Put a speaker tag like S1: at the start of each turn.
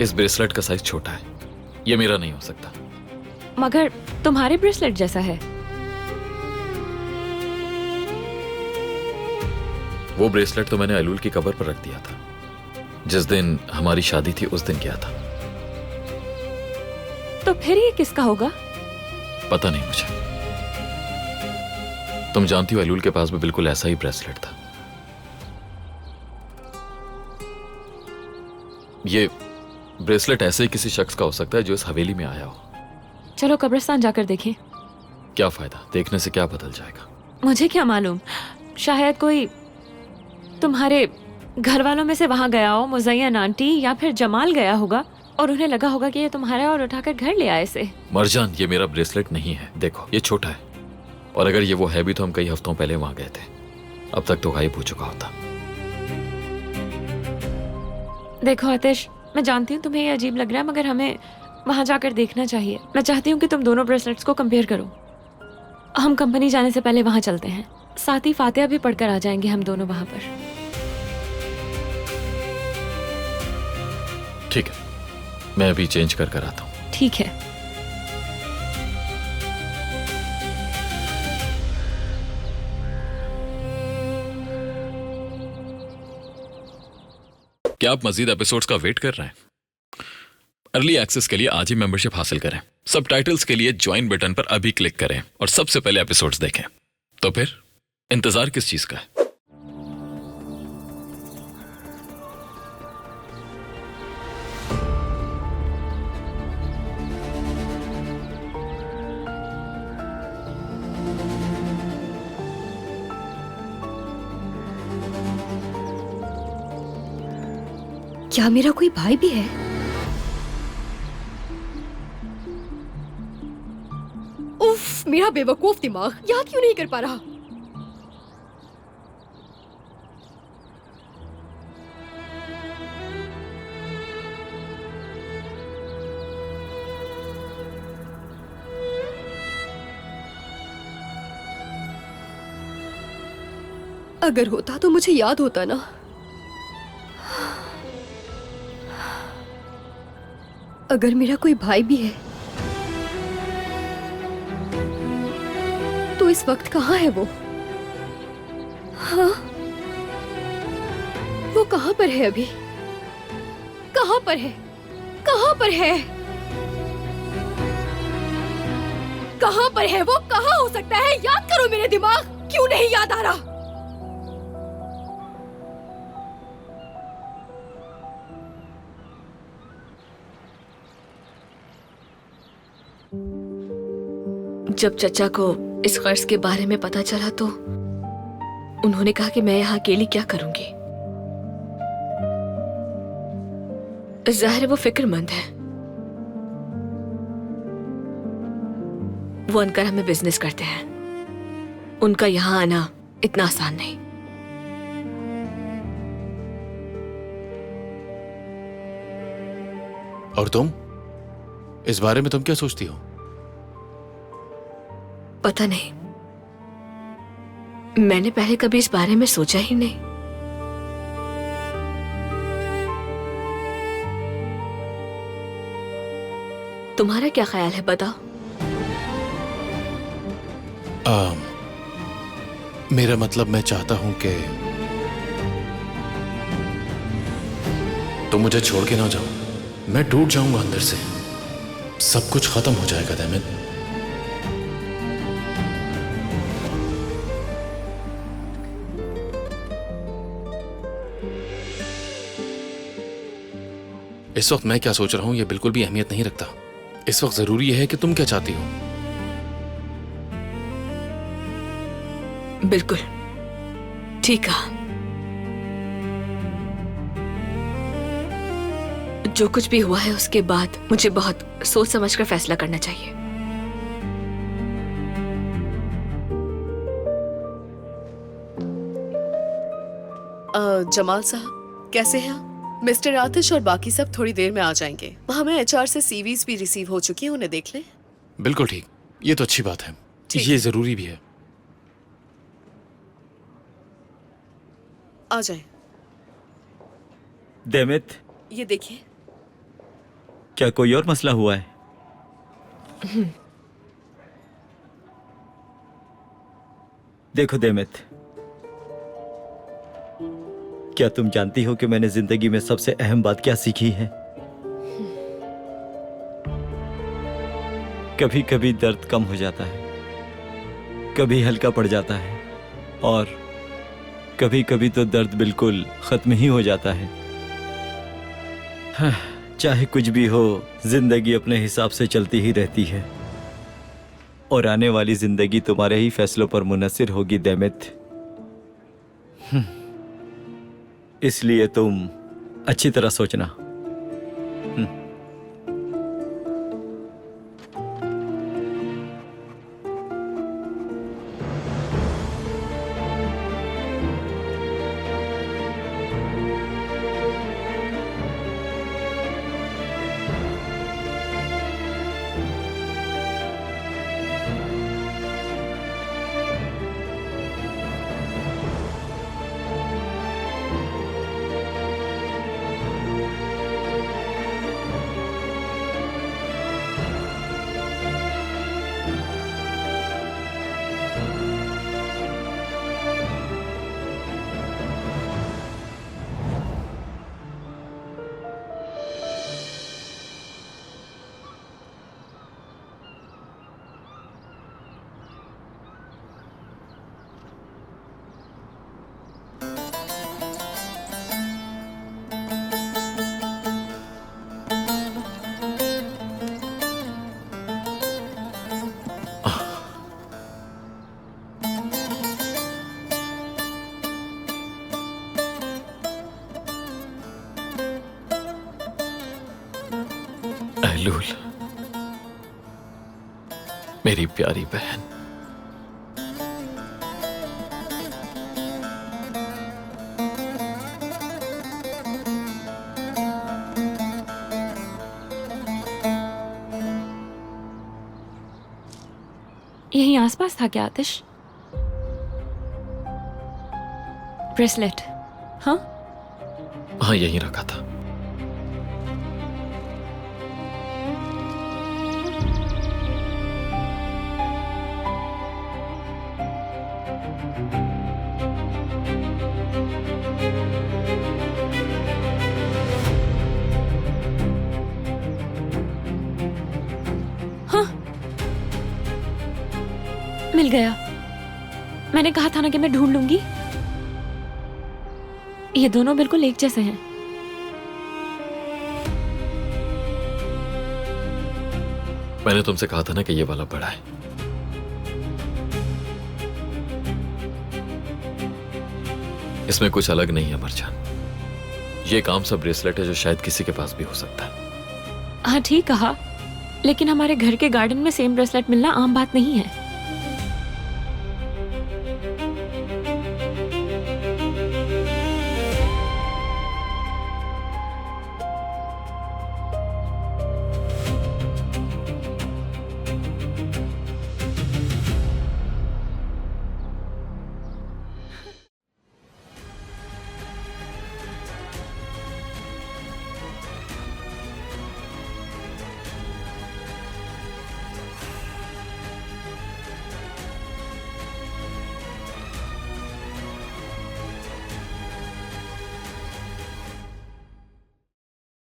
S1: इस ब्रेसलेट का साइज छोटा है, ये मेरा नहीं हो सकता।
S2: मगर तुम्हारे ब्रेसलेट जैसा है।
S1: वो ब्रेसलेट तो मैंने अलूल की कबर पर रख दिया था। जिस दिन हमारी शादी थी उस दिन किया था।
S2: तो फिर ये किसका होगा?
S1: पता नहीं मुझे। तुम जानती हो अलूल के पास भी बिल्कुल ऐसा ही ब्रेसलेट था। ये ब्रेसलेट ऐसे ही किसी शख्स का हो सकता है जो इस हवेली में आया हो।
S2: चलो कब्रिस्तान जाकर देखें।
S1: क्या फायदा, देखने से क्या बदल जाएगा?
S2: मुझे क्या मालूम, शायद कोई तुम्हारे घर वालों में से वहां गया हो, मुज़य्यन आंटी या फिर जमाल गया होगा और उन्हें लगा होगा कि ये तुम्हारा है और उठाकर घर ले आए इसे।
S1: मरजान, ये मेरा ब्रेसलेट नहीं है। देखो ये छोटा है, और अगर ये वो है भी तो हम कई हफ्तों पहले वहां गए थे। अब तक तो गायब हो चुका होता।
S2: देखो आतिश, मैं जानती हूँ तुम्हें ये अजीब लग रहा है, मगर हमें वहां जाकर देखना चाहिए। मैं चाहती हूँ कि तुम दोनों ब्रेसलेट्स को कंपेयर करो। हम कंपनी जाने से पहले वहां चलते हैं, साथ ही फातिहा भी पढ़कर आ जाएंगे हम दोनों वहां पर।
S1: ठीक है, मैं अभी चेंज कर आता हूँ।
S2: ठीक है।
S1: क्या आप मजीद एपिसोड्स का वेट कर रहे हैं? अर्ली एक्सेस के लिए आज ही मेंबरशिप हासिल करें। सबटाइटल्स के लिए ज्वाइन बटन पर अभी क्लिक करें और सबसे पहले एपिसोड्स देखें। तो फिर इंतजार किस चीज का है?
S3: क्या मेरा कोई भाई भी है? उफ, मेरा बेवकूफ दिमाग यहाँ क्यों नहीं कर पा रहा? अगर होता तो मुझे याद होता ना। अगर मेरा कोई भाई भी है तो इस वक्त कहाँ है वो? हाँ, वो कहाँ पर है अभी? कहाँ पर है? कहाँ पर है? कहाँ पर है वो? कहाँ हो सकता है? याद करो मेरे दिमाग, क्यों नहीं याद आ रहा? जब चचा को इस कर्ज के बारे में पता चला तो उन्होंने कहा कि मैं यहाँ अकेली क्या करूंगी। जाहिर है वो फिक्रमंद है। वो अनकर हमें बिजनेस करते हैं। उनका यहाँ आना इतना आसान नहीं।
S4: और तुम इस बारे में तुम क्या सोचती हो?
S3: पता नहीं, मैंने पहले कभी इस बारे में सोचा ही नहीं। तुम्हारा क्या ख्याल है, बताओ।
S4: मेरा मतलब, मैं चाहता हूं कि तुम मुझे छोड़ के ना जाओ। मैं टूट जाऊंगा अंदर से, सब कुछ खत्म हो जाएगा दैमित। इस वक्त मैं क्या सोच रहा हूं ये बिल्कुल भी अहमियत नहीं रखता। इस वक्त जरूरी यह है कि तुम क्या चाहती हो।
S3: बिल्कुल ठीक कहा। जो कुछ भी हुआ है उसके बाद मुझे बहुत सोच समझकर फैसला करना चाहिए।
S5: जमाल साहब कैसे हैं आप? मिस्टर आतिश और बाकी सब थोड़ी देर में आ जाएंगे। हमें एचआर से सीवीज भी रिसीव हो चुकी हैं, उन्हें देख लें।
S4: बिल्कुल ठीक, ये तो अच्छी बात है, ये जरूरी भी है।
S5: आ जाएं।
S6: देमित,
S5: ये देखिए।
S6: क्या कोई और मसला हुआ है? देखो देमित, क्या तुम जानती हो कि मैंने जिंदगी में सबसे अहम बात क्या सीखी है? कभी कभी दर्द कम हो जाता है, कभी हल्का पड़ जाता है, और कभी कभी तो दर्द बिल्कुल खत्म ही हो जाता है। हाँ, चाहे कुछ भी हो, जिंदगी अपने हिसाब से चलती ही रहती है, और आने वाली जिंदगी तुम्हारे ही फैसलों पर मुनहसिर होगी देमित। इसलिए तुम अच्छी तरह सोचना।
S1: अहलूल, मेरी प्यारी बहन,
S2: यहीं आसपास था क्या आतिश? ब्रेसलेट? हाँ,
S1: हाँ यहीं रखा था।
S2: मिल गया। मैंने कहा था ना कि मैं ढूंढ लूंगी। ये दोनों बिल्कुल एक जैसे हैं।
S1: मैंने तुमसे कहा था ना कि ये वाला बड़ा है। इसमें कुछ अलग नहीं है मरजान। ये काम सा ब्रेसलेट है जो शायद किसी के पास भी हो सकता है।
S2: हाँ ठीक कहा, लेकिन हमारे घर के गार्डन में सेम ब्रेसलेट मिलना आम बात नहीं है।